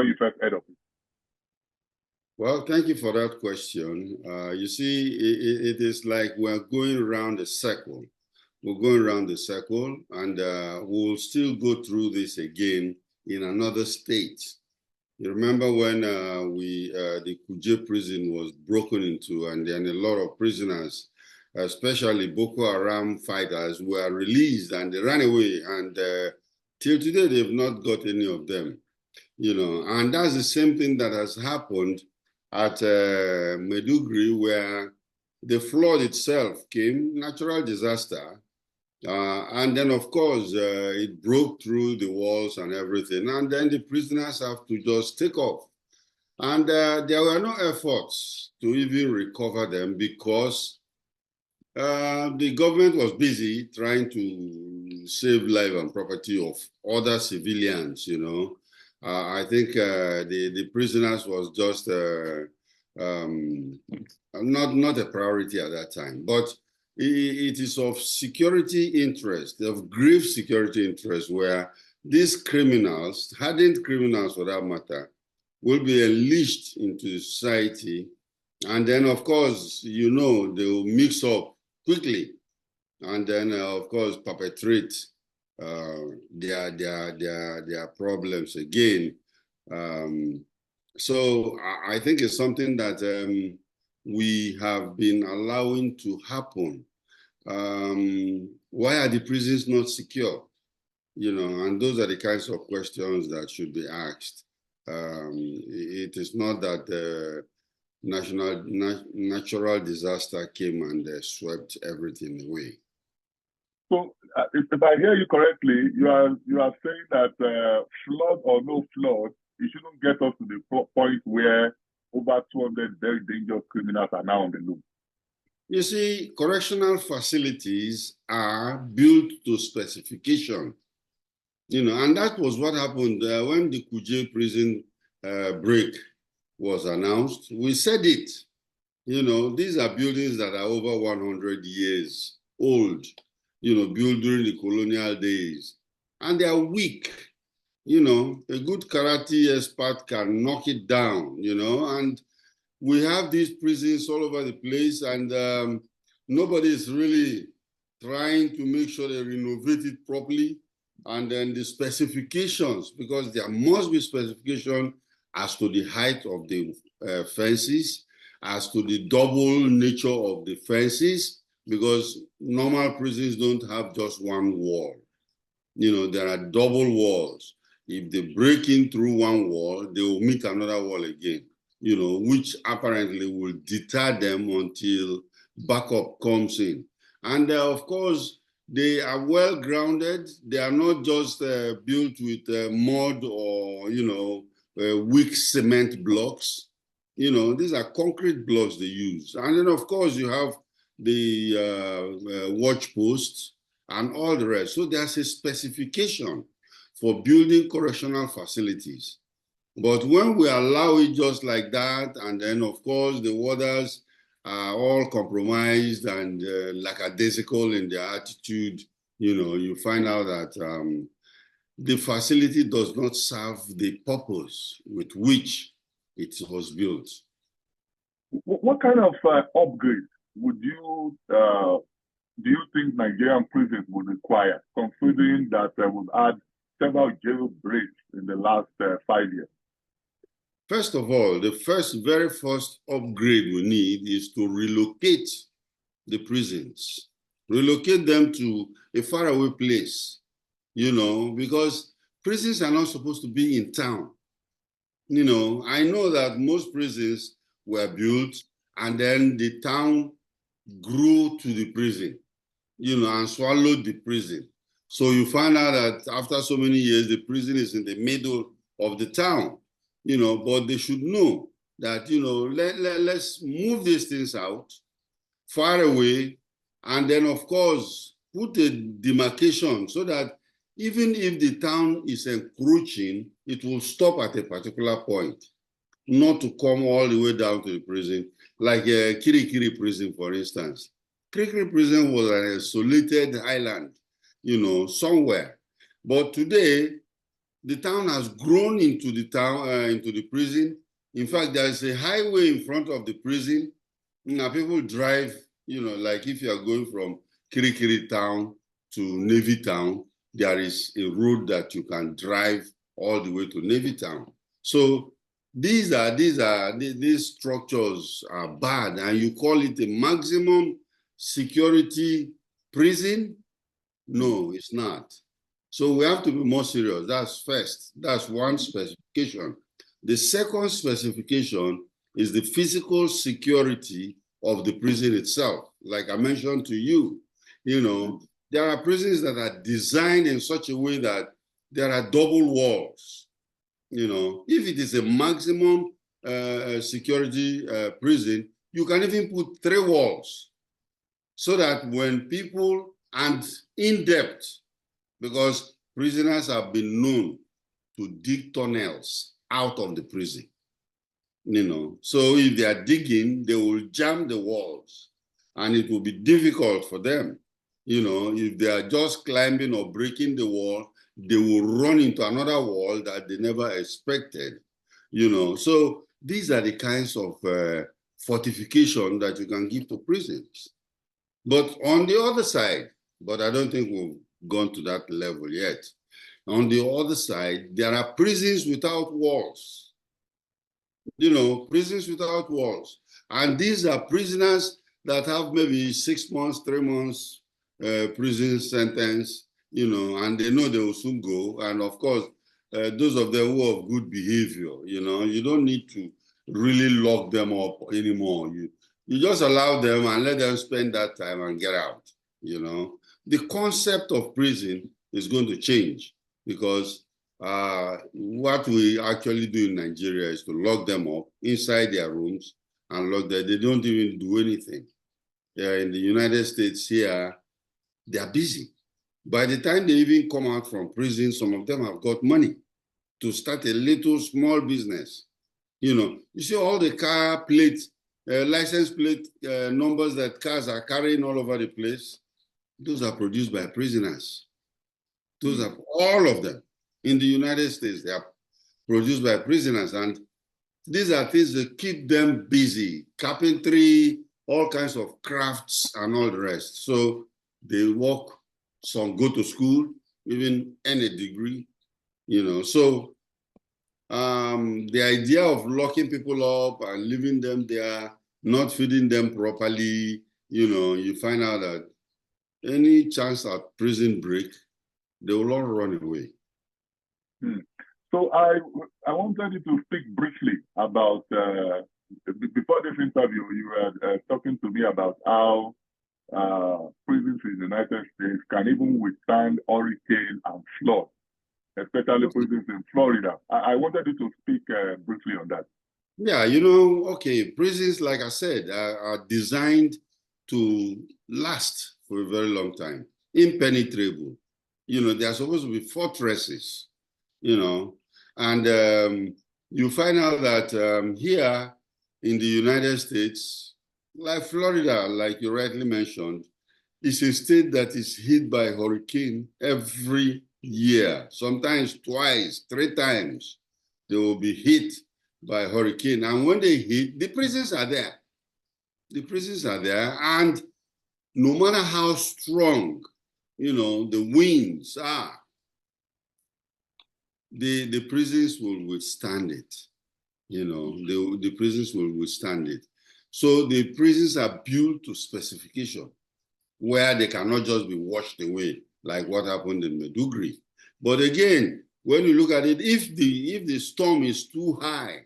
when you first heard of it? Well, thank you for that question. You see, it is like we're going around a circle. We're going around the circle, and we'll still go through this again in another state. You remember when the Kuje prison was broken into, and then a lot of prisoners, especially Boko Haram fighters, were released and they ran away, and till today they've not got any of them. And that's the same thing that has happened at Maiduguri, where the flood itself came, natural disaster, and then, of course, it broke through the walls and everything. And then the prisoners have to just take off. And there were no efforts to even recover them because the government was busy trying to save life and property of other civilians, I think the prisoners was just not a priority at that time. But it is of security interest, of grave security interest, where these criminals, hardened criminals for that matter, will be unleashed into society. And then, of course, they will mix up quickly. And then, of course, perpetrate their problems again. So I think it's something that we have been allowing to happen. Why are the prisons not secure? And those are the kinds of questions that should be asked. It is not that natural disaster came and swept everything away. So, if I hear you correctly, you are saying that flood or no flood, it shouldn't get us to the point where over 200 very dangerous criminals are now on the loose. You see, correctional facilities are built to specification, and that was what happened when the Kuje prison break was announced. We said it, these are buildings that are over 100 years old, built during the colonial days, and they are weak. A good karate expert can knock it down, and we have these prisons all over the place, and nobody is really trying to make sure they renovate it properly. And then the specifications, because there must be specification as to the height of the fences, as to the double nature of the fences, because normal prisons don't have just one wall. There are double walls. If they break in through one wall, they will meet another wall again, which apparently will deter them until backup comes in. And of course, they are well grounded. They are not just built with mud or, weak cement blocks. These are concrete blocks they use. And then, of course, you have the watch posts and all the rest. So there's a specification for building correctional facilities. But when we allow it just like that, and then, of course, the warders are all compromised and lackadaisical in their attitude, you find out that the facility does not serve the purpose with which it was built. What kind of upgrade would you do you think Nigerian prisons would require, considering that we've had several jail breaks in the last 5 years? First of all, the very first upgrade we need is to relocate the prisons, relocate them to a faraway place, because prisons are not supposed to be in town. I know that most prisons were built and then the town grew to the prison, and swallowed the prison. So you find out that after so many years, the prison is in the middle of the town, but they should know that, let's move these things out far away, and then, of course, put a demarcation so that even if the town is encroaching, it will stop at a particular point, not to come all the way down to the prison, like Kirikiri prison, for instance. Kirikiri prison was an isolated island, somewhere. But today, the town has grown into the town, into the prison. In fact, there is a highway in front of the prison. Now people drive, like if you are going from Kirikiri town to Navy town, there is a road that you can drive all the way to Navy town. So these structures are bad, and you call it a maximum security prison? No, it's not. So we have to be more serious. That's first. That's one specification. The second specification is the physical security of the prison itself. Like I mentioned to you, there are prisons that are designed in such a way that there are double walls. If it is a maximum security prison, you can even put 3 walls so that when people, and in depth, because prisoners have been known to dig tunnels out of the prison. So if they are digging, they will jam the walls, and it will be difficult for them. If they are just climbing or breaking the wall, they will run into another wall that they never expected. So these are the kinds of fortification that you can give to prisons. But on the other side, but I don't think we've gone to that level yet. On the other side, there are prisons without walls. Prisons without walls. And these are prisoners that have maybe 6 months, 3 months prison sentence, and they know they will soon go. And of course, those of them who have good behavior, you don't need to really lock them up anymore. You just allow them and let them spend that time and get out, The concept of prison is going to change, because what we actually do in Nigeria is to lock them up inside their rooms and lock them. They don't even do anything. In the United States here, they are busy. By the time they even come out from prison, some of them have got money to start a little small business. You see all the car plates, license plate numbers that cars are carrying all over the place. Those are produced by prisoners. Those are all of them. In the United States, they are produced by prisoners. And these are things that keep them busy. Carpentry, all kinds of crafts and all the rest. So they work, some go to school, even any degree, So the idea of locking people up and leaving them there, not feeding them properly, you find out that any chance at prison break, they will all run away. So I wanted you to speak briefly about, before this interview, you were talking to me about how prisons in the United States can even withstand hurricane and flood, especially prisons in Florida. I wanted you to speak briefly on that. Yeah, okay, prisons, like I said, are designed to last for a very long time, impenetrable. They are supposed to be fortresses, and you find out that here in the United States, like Florida, like you rightly mentioned, is a state that is hit by hurricane every year, sometimes twice, 3 times. They will be hit by hurricane. And when they hit, the prisons are there. The prisons are there. And no matter how strong, the winds are, the prisons will withstand it. The prisons will withstand it. So the prisons are built to specification, where they cannot just be washed away, like what happened in Maiduguri. But again, when you look at it, if the storm is too high,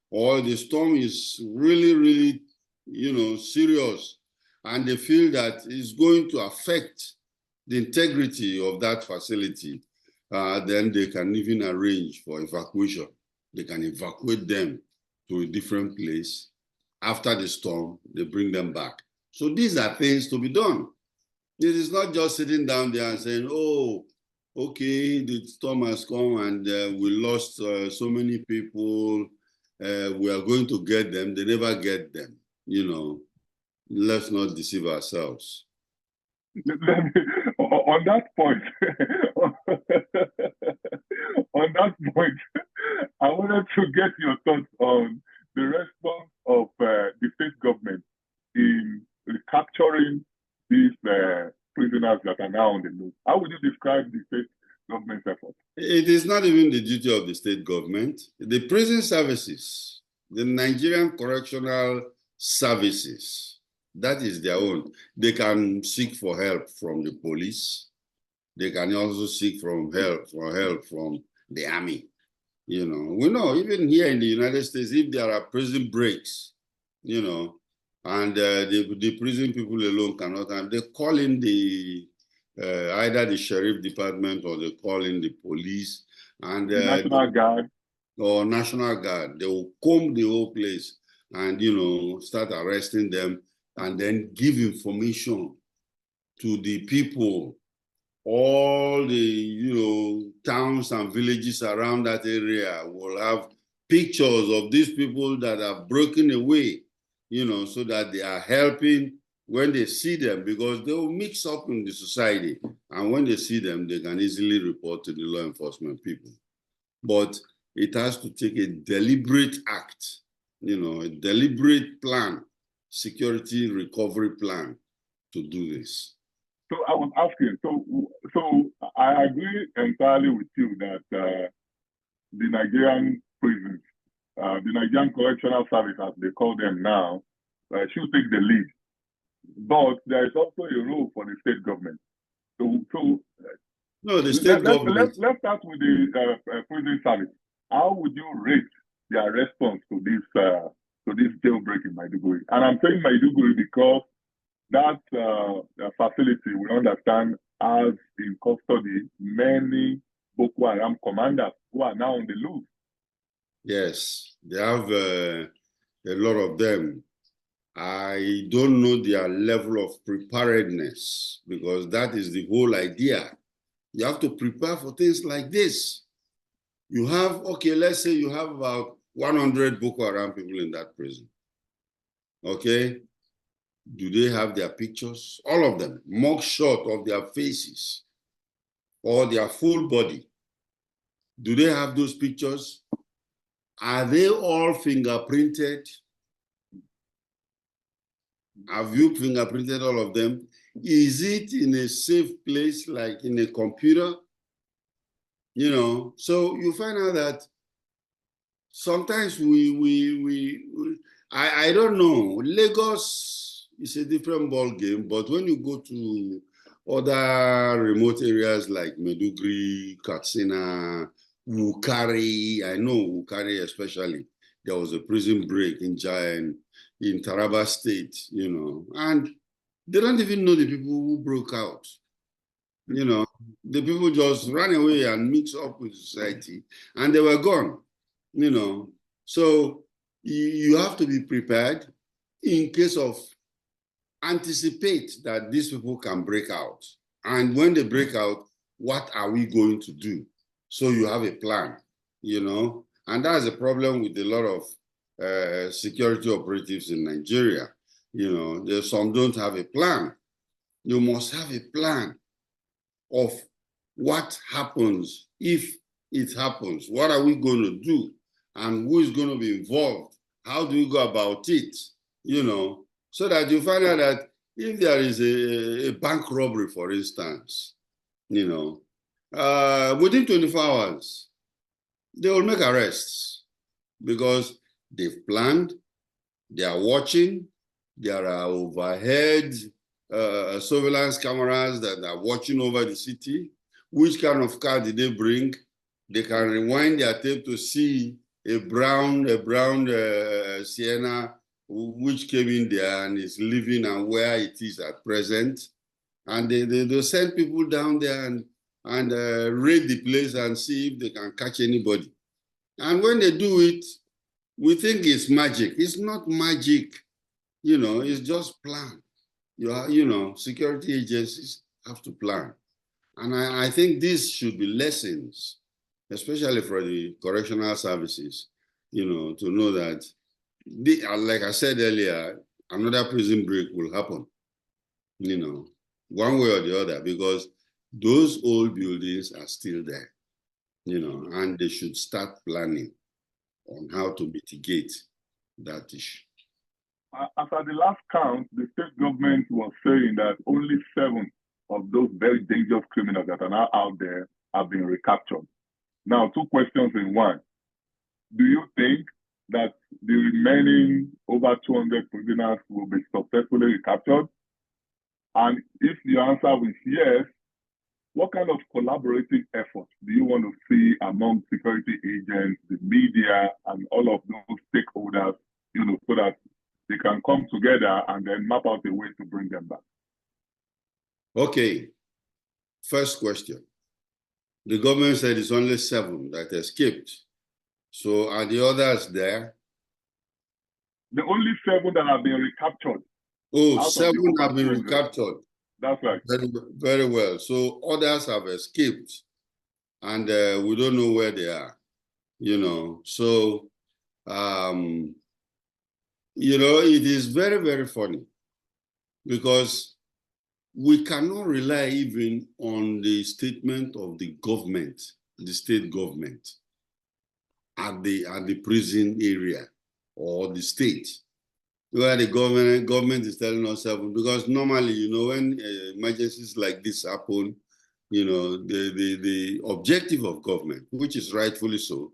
or the storm is really, really, serious, and they feel that it's going to affect the integrity of that facility, then they can even arrange for evacuation. They can evacuate them to a different place. After the storm, they bring them back. So these are things to be done. It is not just sitting down there and saying, oh, okay, the storm has come and we lost so many people. We are going to get them. They never get them. Let's not deceive ourselves. On that point, On that point, I wanted to get your thoughts on the response of the state government in recapturing these prisoners that are now on the loose. How would you describe the state government's effort? It is not even the duty of the state government. The prison services, the Nigerian Correctional Services, that is their own. They can seek for help from the police. They can also seek for help from the army. You know, we know even here in the United States, if there are prison breaks, you know, and the prison people alone cannot, and they call in the either the sheriff department or they call in the police and National Guard or National Guard. They will comb the whole place and, you know, start arresting them and then give information to the people, all the, you know, towns and villages around that area will have pictures of these people that are broken away, you know, so that they are helping when they see them, because they will mix up in the society. And when they see them, they can easily report to the law enforcement people. But it has to take a deliberate act, you know, a deliberate plan, security recovery plan to do this. So I was asking, so I agree entirely with you that the Nigerian prisons, the Nigerian Correctional Service, as they call them now, should take the lead. But there is also a role for the state government. No, the state government. Let's start with the prison service. How would you rate their response to this jailbreak in Maiduguri? And I'm saying Maiduguri because that facility, we understand, has in custody many Boko Haram commanders who are now on the loose. Yes, they have a lot of them. I don't know their level of preparedness, because that is the whole idea. You have to prepare for things like this. You have, okay, let's say you have about 100 Boko Haram people in that prison. Okay? Do they have their pictures? All of them, mugshot of their faces or their full body. Do they have those pictures? Are they all fingerprinted? Have you fingerprinted all of them? Is it in a safe place, like in a computer? You know, so you find out that sometimes I don't know. Lagos is a different ball game, but when you go to other remote areas like Maiduguri, Katsina, Wukari, I know Wukari especially, there was a prison break in Taraba State, you know, and they don't even know the people who broke out. You know, the people just ran away and mixed up with society, and they were gone, you know. So you have to be prepared in case of anticipate that these people can break out. And when they break out, what are we going to do? So you have a plan, you know, and that's a problem with a lot of security operatives in Nigeria. You know, some don't have a plan. You must have a plan of what happens if it happens. What are we going to do? And who is going to be involved? How do we go about it? You know, so that you find out that if there is a bank robbery, for instance, you know, within 24 hours, they will make arrests because they've planned, they are watching, there are overhead surveillance cameras that are watching over the city. Which kind of car did they bring? They can rewind their tape to see a brown Sienna which came in there and is living and where it is at present. And they send people down there and raid the place and see if they can catch anybody. And when they do it, we think it's magic. It's not magic. You know, it's just plan. You know, security agencies have to plan. And I think this should be lessons, especially for the correctional services, you know, to know that, like I said earlier, another prison break will happen, you know, one way or the other, because those old buildings are still there, and they should start planning on how to mitigate that issue. As at the last count, the state government was saying that only 7 of those very dangerous criminals that are now out there have been recaptured. Now, 2 questions in one. Do you think that the remaining over 200 prisoners will be successfully recaptured? And if the answer is yes, what kind of collaborative efforts do you want to see among security agents, the media, and all of those stakeholders, so that they can come together and then map out a way to bring them back? Okay. First question. The government said it's only 7 that escaped. So are the others there? The only 7 that have been recaptured. Oh, 7 have been recaptured. That's right. Very, very well. So others have escaped, and we don't know where they are. So it is very, very funny, because we cannot rely even on the statement of the government, the state government, at the prison area or the state, where the government is telling us 7. Because normally, when emergencies like this happen, the objective of government, which is rightfully so,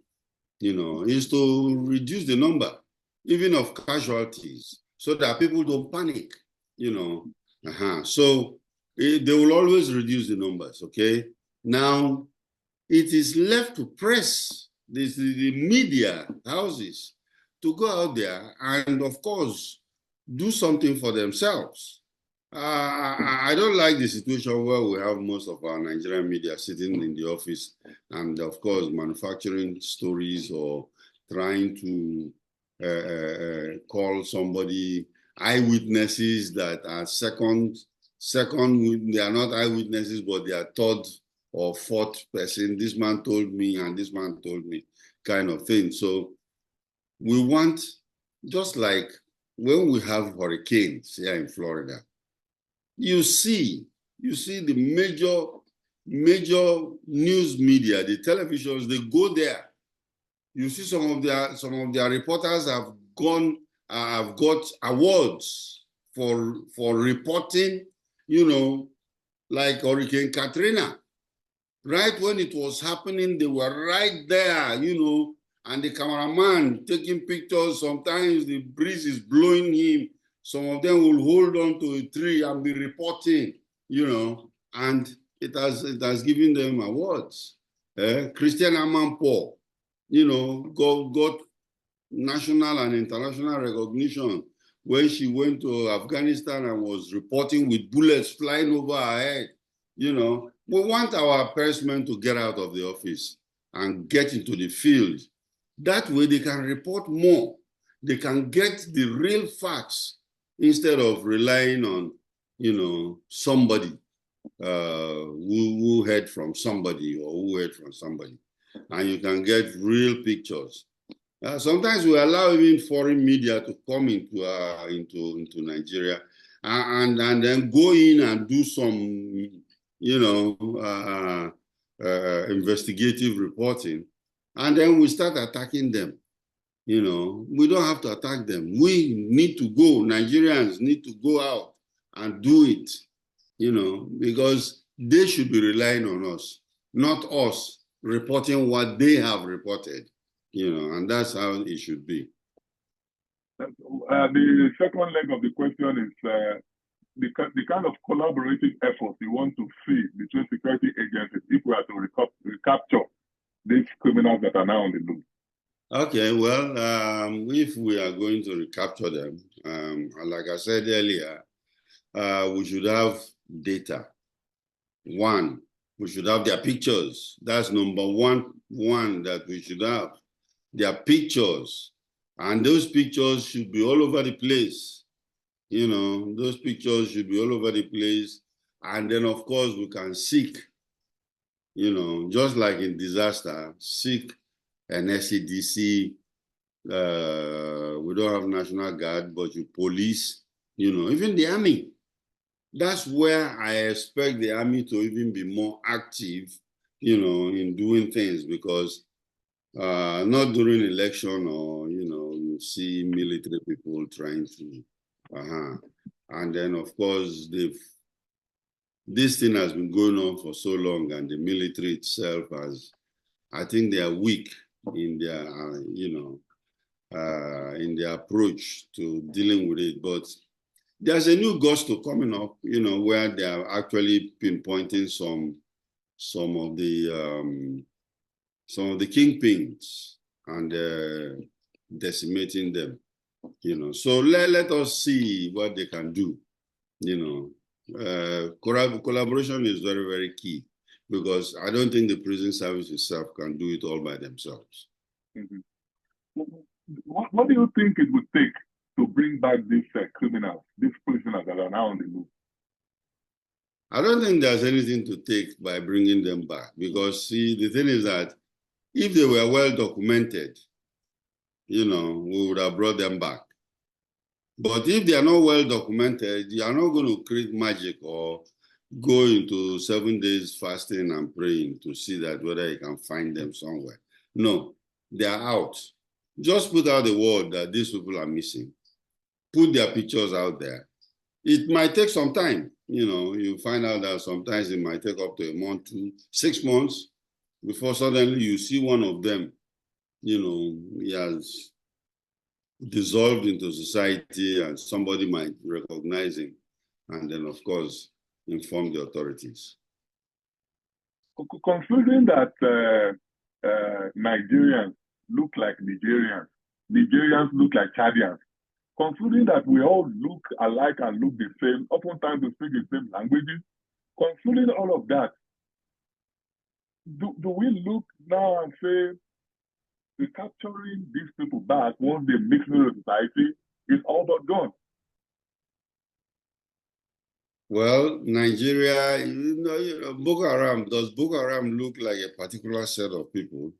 is to reduce the number, even of casualties, so that people don't panic, So they will always reduce the numbers, okay? Now, it is left to press the media houses to go out there and, of course, do something for themselves. I don't like the situation where we have most of our Nigerian media sitting in the office and, of course, manufacturing stories or trying to call somebody eyewitnesses that are second, they are not eyewitnesses, but they are third or fourth person. This man told me and this man told me, kind of thing. So we want, just like when we have hurricanes here in Florida, you see the major news media, the televisions, they go there. You see some of their reporters have got awards for reporting, like Hurricane Katrina. Right when it was happening, they were right there, and the cameraman taking pictures. Sometimes the breeze is blowing him. Some of them will hold on to a tree and be reporting, and it has given them awards. Christian Amanpour, got national and international recognition when she went to Afghanistan and was reporting with bullets flying over her head. We want our pressmen to get out of the office and get into the field. That way they can report more. They can get the real facts instead of relying on, somebody who heard from somebody or who heard from somebody. And you can get real pictures. Sometimes we allow even foreign media to come into Nigeria and then go in and do some, investigative reporting, and then we start attacking them. We don't have to attack them. We need to go. Nigerians need to go out and do it, because they should be relying on us, not us reporting what they have reported, and that's how it should be. The second leg of the question is the kind of collaborative efforts you want to see between security agencies if we are to recapture these criminals that are now on the loose. Okay, well, if we are going to recapture them, like I said earlier, we should have data. 1, we should have their pictures. That's number one that we should have. Their pictures. And those pictures should be all over the place. Those pictures should be all over the place. And then, of course, we can seek, just like in disaster, seek an SCDC. We don't have National Guard, but you police, even the army. That's where I expect the army to even be more active, you know, in doing things, because not during election or, you know, you see military people trying to, and then of course this thing has been going on for so long, and the military itself has, I think they are weak in their, in their approach to dealing with it. But there's a new gusto coming up, you know, where they are actually pinpointing some of the kingpins and decimating them, you know. So let us see what they can do, you know. Collaboration is very, very key, because I don't think the prison service itself can do it all by themselves. Mm-hmm. What do you think it would take to bring back these criminals, these prisoners that are now on the move? I don't think there's anything to take by bringing them back, because see, the thing is that if they were well documented, you know, we would have brought them back. But if they are not well documented, you are not going to create magic or go into 7 days fasting and praying to see that whether you can find them somewhere. No, they are out. Just put out the word that these people are missing. Put their pictures out there. It might take some time. You know, you find out that sometimes it might take up to a month, 6 months before suddenly you see one of them, you know, he has dissolved into society and somebody might recognize him and then, of course, inform the authorities. Considering that Nigerians look like Nigerians, Nigerians look like Chadians, considering that we all look alike and look the same, oftentimes we speak the same languages, considering all of that, do we look now and say, recapturing these people back once they mix into society is all but gone? Well, Nigeria, you know, Boko Haram, does Boko Haram look like a particular set of people?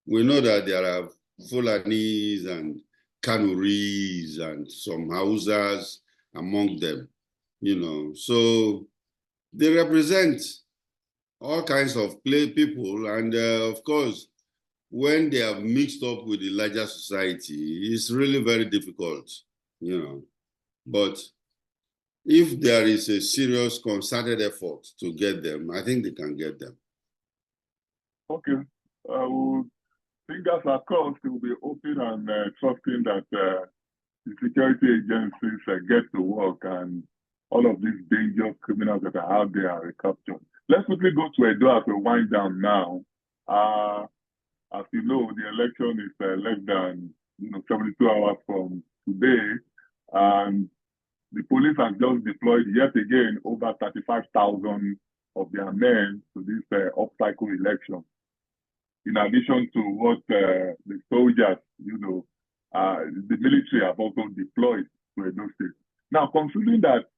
We know that there are Fulanis and Kanuris and some Hausas among them, you know. So they represent all kinds of people. And of course, when they are mixed up with the larger society, it's really very difficult, you know. But if there is a serious concerted effort to get them, I think they can get them. Okay. Fingers are crossed, we'll be open and trusting that the security agencies get to work and all of these dangerous criminals that are out there are recaptured. Let's quickly go to Edo as we wind down now. As you know, the election is less than 72 hours from today, and the police have just deployed yet again over 35,000 of their men to this off-cycle election. In addition to what the soldiers, the military have also deployed to Edo State. Now, considering that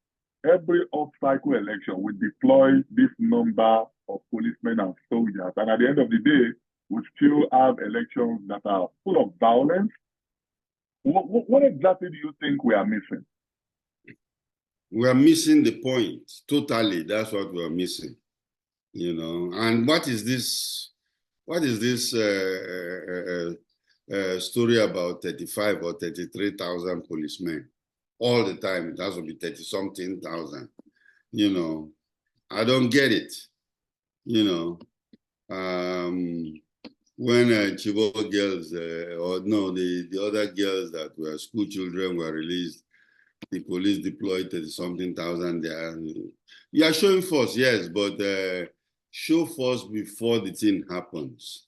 every off-cycle election will deploy this number of policemen and soldiers, and at the end of the day, we still have elections that are full of violence, what exactly do you think we are missing? We are missing the point, totally. That's what we are missing, you know. And what is this story about 35 or 33,000 policemen all the time? It has to be 30-something thousand, you know. I don't get it, you know. When Chibok girls, the other girls that were school children were released, the police deployed 30-something thousand there. You are showing force, yes, but show force before the thing happens.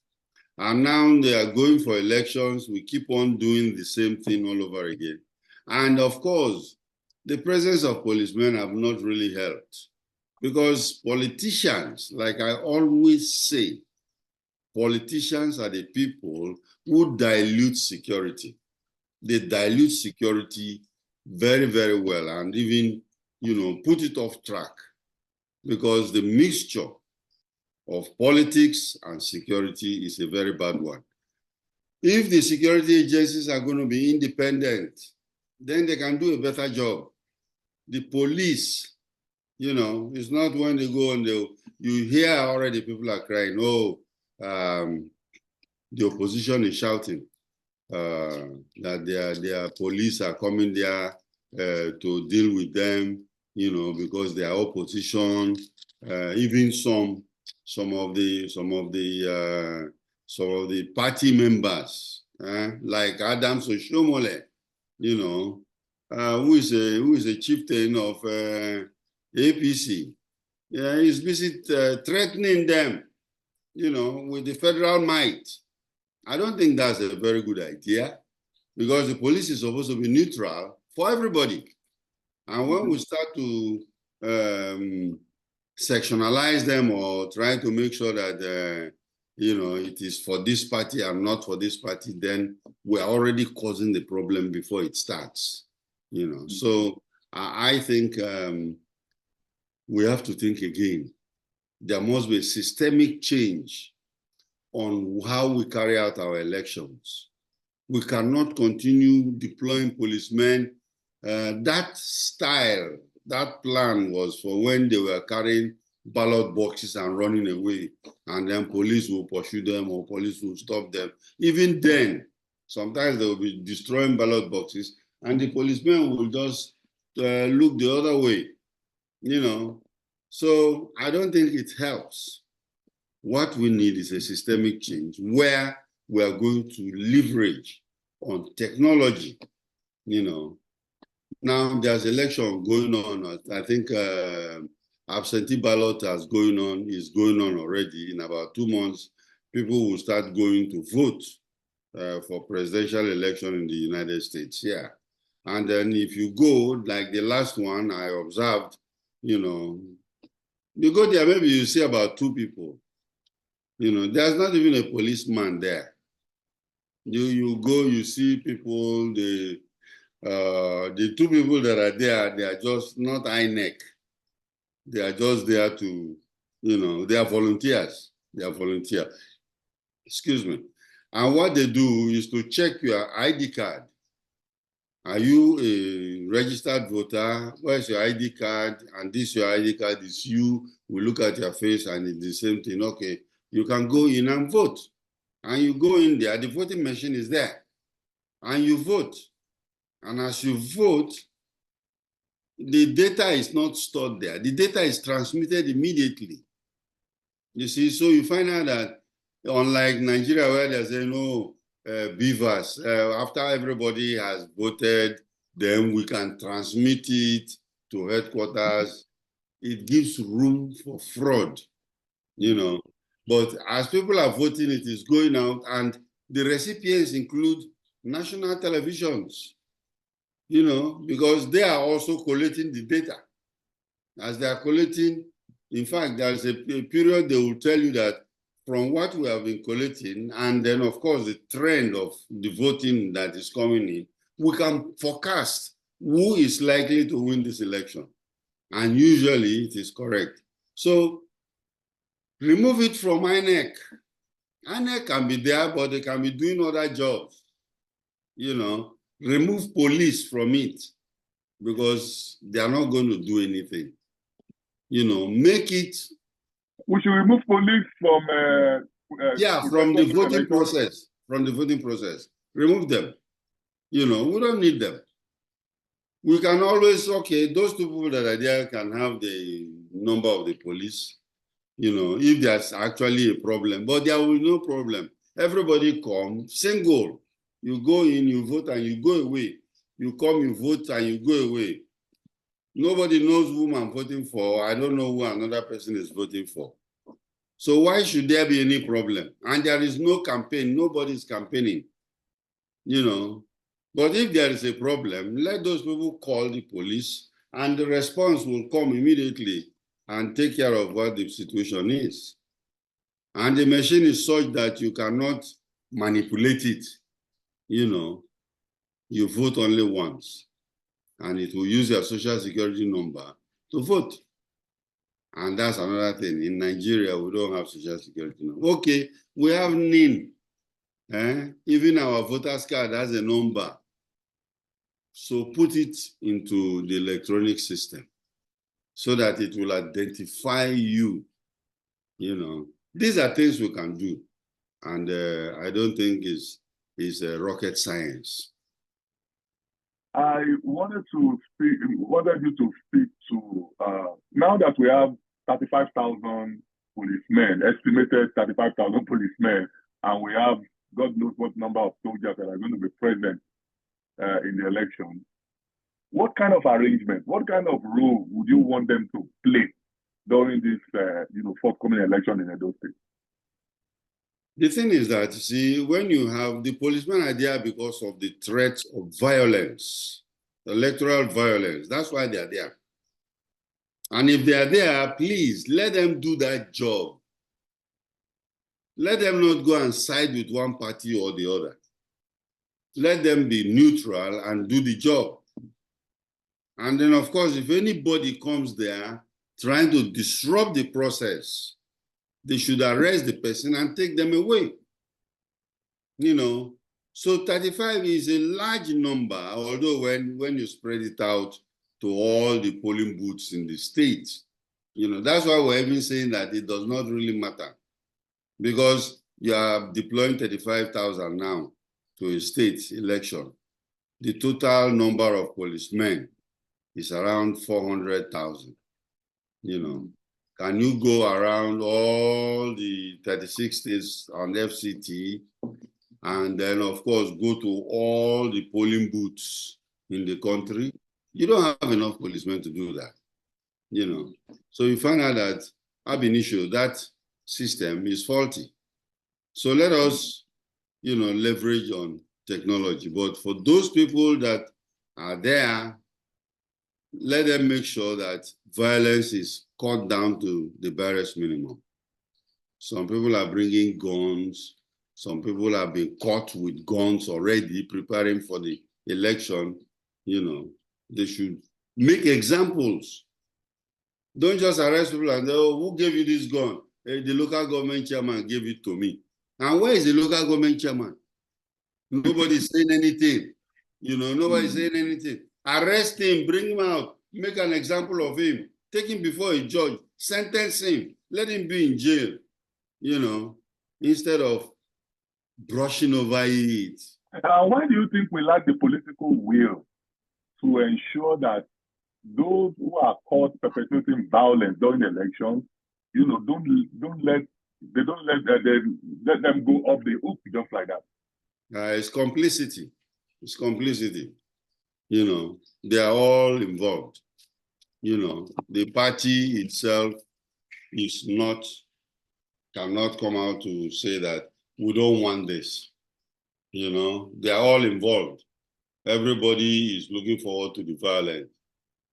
And now they are going for elections. We keep on doing the same thing all over again. And of course, the presence of policemen have not really helped, because politicians, like I always say, politicians are the people who dilute security. They dilute security very, very well, and even, put it off track, because the mixture of politics and security is a very bad one. If the security agencies are going to be independent, then they can do a better job. The police You know, it's not when they go and you hear already people are crying, oh, the opposition is shouting that their police are coming there to deal with them, you know, because they are opposition. Even some of the party members, like Adam Soshomole, you know, who is a chieftain of APC. Yeah, he's busy threatening them, you know, with the federal might. I don't think that's a very good idea because the police is supposed to be neutral for everybody. And when we start to sectionalize them or try to make sure that, you know, it is for this party and not for this party, then we're already causing the problem before it starts, you know. So I think we have to think again. There must be a systemic change on how we carry out our elections. We cannot continue deploying policemen. That style, that plan was for when they were carrying ballot boxes and running away, and then police will pursue them or police will stop them. Even then, sometimes they will be destroying ballot boxes and the policemen will just look the other way, you know. So I don't think it helps. What we need is a systemic change where we are going to leverage on technology, you know. Now there's election going on. I think absentee ballot is going on already. In about 2 months, people will start going to vote for presidential election in the United States. Yeah. And then if you go, like the last one I observed, you know, you go there, maybe you see about 2 people. You know, there's not even a policeman there. You go, you see people, the 2 people that are there, they are just not INEC. They are just there to, you know, they are volunteers. They are volunteers. Excuse me. And what they do is to check your ID card. Are you a registered voter? Where's your ID card? And this your ID card is you. We look at your face and it's the same thing. Okay, you can go in and vote. And you go in there, the voting machine is there. And you vote. And as you vote, the data is not stored there. The data is transmitted immediately. You see, so you find out that unlike Nigeria where there's no beavers, after everybody has voted, then we can transmit it to headquarters. It gives room for fraud, you know. But as people are voting, it is going out, and the recipients include national televisions, you know, because they are also collating the data. As they are collating, in fact, there's a period they will tell you that from what we have been collating, and then of course the trend of the voting that is coming in, we can forecast who is likely to win this election. And usually it is correct. So remove it from INEC. INEC can be there, but they can be doing other jobs. You know, remove police from it because they are not going to do anything. You know, make it. We should remove police from. From the voting process. From the voting process, remove them. You know, we don't need them. We can always, okay, those 2 people that are there can have the number of the police. You know, if there's actually a problem, but there will be no problem. Everybody come, single. You go in, you vote, and you go away. You come, you vote, and you go away. Nobody knows whom I'm voting for. I don't know who another person is voting for. So why should there be any problem? And there is no campaign. Nobody's campaigning, you know. But if there is a problem, let those people call the police, and the response will come immediately and take care of what the situation is. And the machine is such that you cannot manipulate it. You know, you vote only once, and it will use your social security number to vote. And that's another thing. In Nigeria, we don't have social security number. Okay, we have NIN. Even our voters card has a number. So put it into the electronic system. so that it will identify you. You know, these are things we can do. And I don't think it's rocket science. I wanted you to speak to, now that we have 35,000 policemen, estimated 35,000 policemen, and we have God knows what number of soldiers that are going to be present in the election. What kind of arrangement, what kind of role would you want them to play during this, forthcoming election in Edo State? The thing is that, you see, when you have the policemen are there because of the threat of violence, electoral violence, that's why they are there. And if they are there, please let them do that job. Let them not go and side with one party or the other. Let them be neutral and do the job. And then, of course, if anybody comes there trying to disrupt the process, they should arrest the person and take them away. You know, so 35 is a large number, although when you spread it out to all the polling booths in the state, you know, that's why we're even saying that it does not really matter, because you are deploying 35,000 now to a state election. The total number of policemen is around 400,000, you know. Can you go around all the 36 states on FCT and then, of course, go to all the polling booths in the country? You don't have enough policemen to do that, you know. So you find out that ab initio, that system is faulty. So let us, you know, leverage on technology. But for those people that are there, let them make sure that violence is cut down to the barest minimum. Some people are bringing guns. Some people have been caught with guns already, preparing for the election. You know, they should make examples. Don't just arrest people and say, oh, who gave you this gun? Hey, the local government chairman gave it to me. And where is the local government chairman? Nobody's saying anything. You know, nobody's saying anything. Arrest him, bring him out, make an example of him, take him before a judge, sentence him, let him be in jail, you know, instead of brushing over it. Why do you think we lack the political will to ensure that those who are caught perpetrating violence during the elections, you know, don't let them go off the hook just like that? It's complicity. It's complicity. You know, they are all involved. You know, the party itself cannot come out to say that we don't want this. You know, they are all involved. Everybody is looking forward to the violence.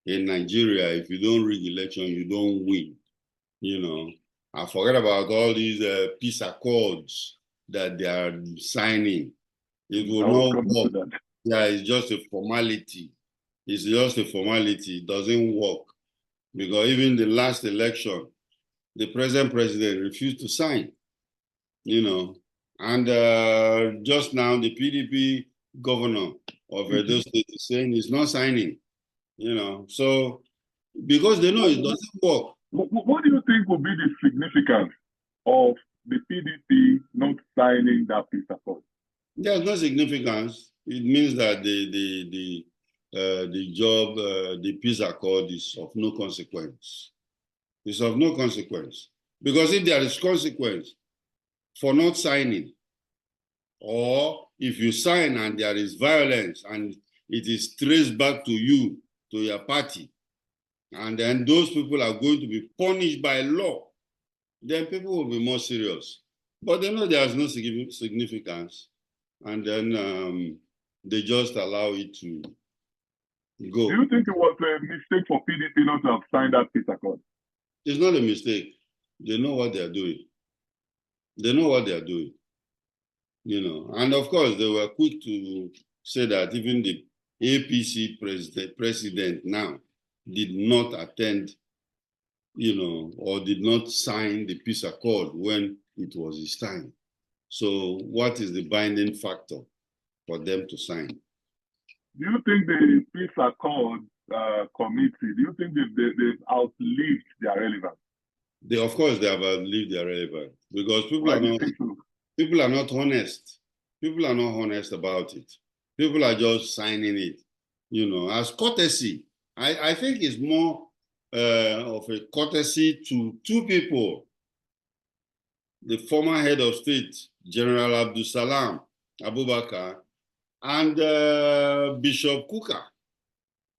In Nigeria, if you don't rig election, you don't win. You know, I forget about all these peace accords that they are signing. It will not work. Yeah, it's just a formality. It's just a formality. It doesn't work. Because even the last election, the present president refused to sign, you know. And just now, the PDP governor of Edo State is saying he's not signing, you know. So, because they know it doesn't work. What do you think will be the significance of the PDP not signing that peace accord? There's no significance. It means that the peace accord is of no consequence. It's of no consequence. Because if there is consequence for not signing, or if you sign and there is violence and it is traced back to you, to your party, and then those people are going to be punished by law, then people will be more serious. But they know there's no significance, and then they just allow it to go. Do you think it was a mistake for PDP not to have signed that peace accord? It's not a mistake. They know what they are doing. They know what they are doing. You know, and of course, they were quick to say that even the APC president now did not attend, you know, or did not sign the peace accord when it was his time. So what is the binding factor for them to sign? Do you think the peace accord committee, do you think they've outlived their relevance? Of course, they have outlived their relevance because Why do you think so? people are not honest. People are not honest about it. People are just signing it, as courtesy. I think it's more of a courtesy to two people: the former head of state, General Abdul Salam Abubakar, and Bishop Kuka,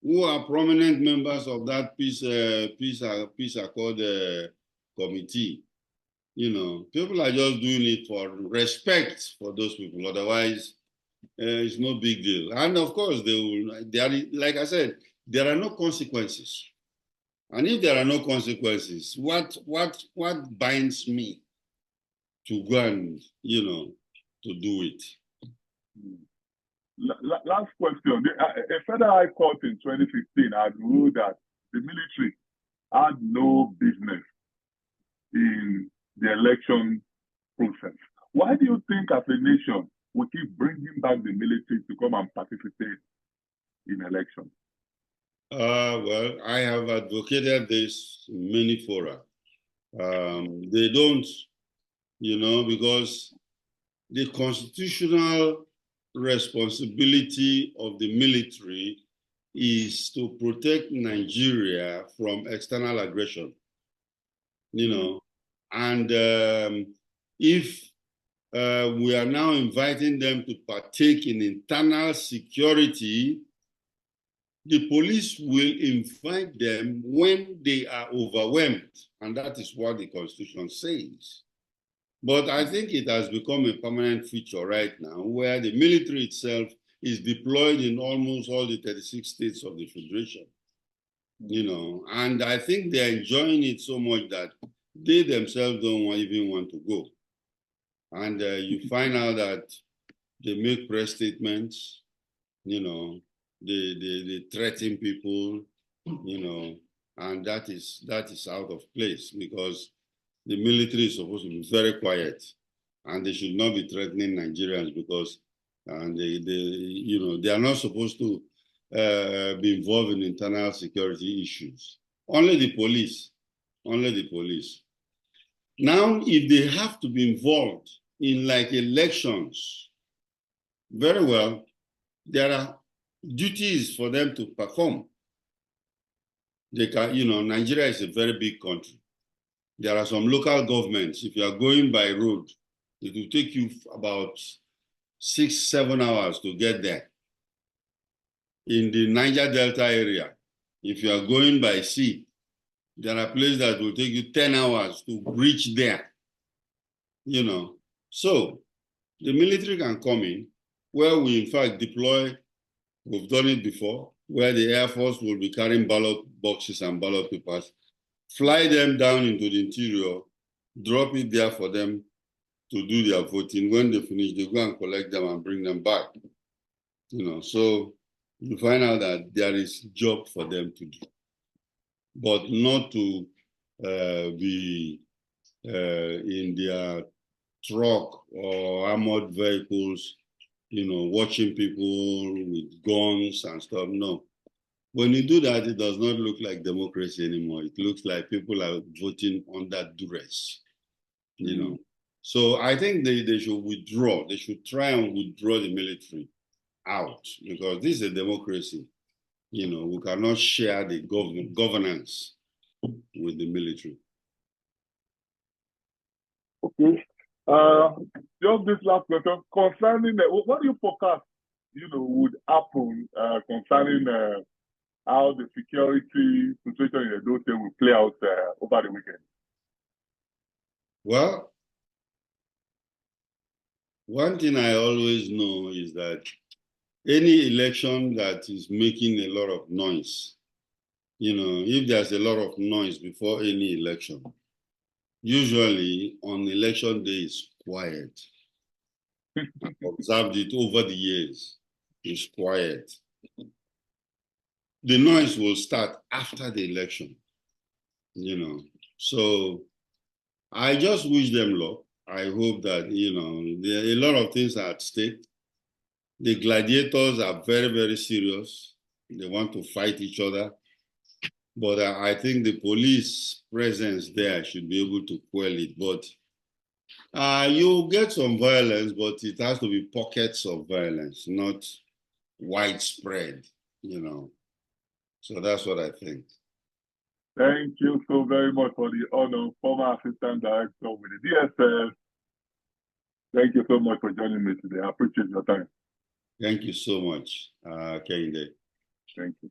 who are prominent members of that peace accord committee. People are just doing it for respect for those people. Otherwise, it's no big deal. And of course, like I said, there are no consequences. And if there are no consequences, what binds me to go and, to do it? Last question. A federal high court in 2015 had ruled that the military had no business in the election process. Why do you think as a nation we keep bringing back the military to come and participate in elections? Well, I have advocated this in many fora. They don't, because the constitutional responsibility of the military is to protect Nigeria from external aggression, and if we are now inviting them to partake in internal security, the police will invite them when they are overwhelmed, and that is what the Constitution says. But I think it has become a permanent feature right now, where the military itself is deployed in almost all the 36 states of the Federation, and I think they're enjoying it so much that they themselves don't even want to go. And you find out that they make press statements, they threaten people, and that is out of place, because the military is supposed to be very quiet, and they should not be threatening Nigerians, because they are not supposed to be involved in internal security issues. Only the police. Now, if they have to be involved in like elections, very well, there are duties for them to perform. They can, Nigeria is a very big country. There are some local governments. If you are going by road, it will take you about 6-7 hours to get there. In the Niger Delta area, if you are going by sea, there are places that will take you 10 hours to reach there. So the military can come in, where we in fact deploy. We've done it before, where the Air Force will be carrying ballot boxes and ballot papers, fly them down into the interior, drop it there for them to do their voting. When they finish, they go and collect them and bring them back. So you find out that there is job for them to do, but not to be in their truck or armored vehicles, watching people with guns and stuff. No. When you do that, it does not look like democracy anymore. It looks like people are voting under duress, So I think they should withdraw. They should try and withdraw the military out, because this is a democracy. We cannot share the governance with the military. Okay. Just this last question concerning what do you forecast, would happen concerning how the security situation in Edo State will play out over the weekend? Well, one thing I always know is that any election that is making a lot of noise, if there's a lot of noise before any election, usually on election day is quiet. I've observed it over the years. It's quiet. The noise will start after the election, So I just wish them luck. I hope that, there are a lot of things are at stake. The gladiators are very, very serious. They want to fight each other. But I think the police presence there should be able to quell it. But you get some violence, but it has to be pockets of violence, not widespread, So that's what I think. Thank you so very much for the honor, former Assistant Director with the DSS. Thank you so much for joining me today. I appreciate your time. Thank you so much, Kehinde. Thank you.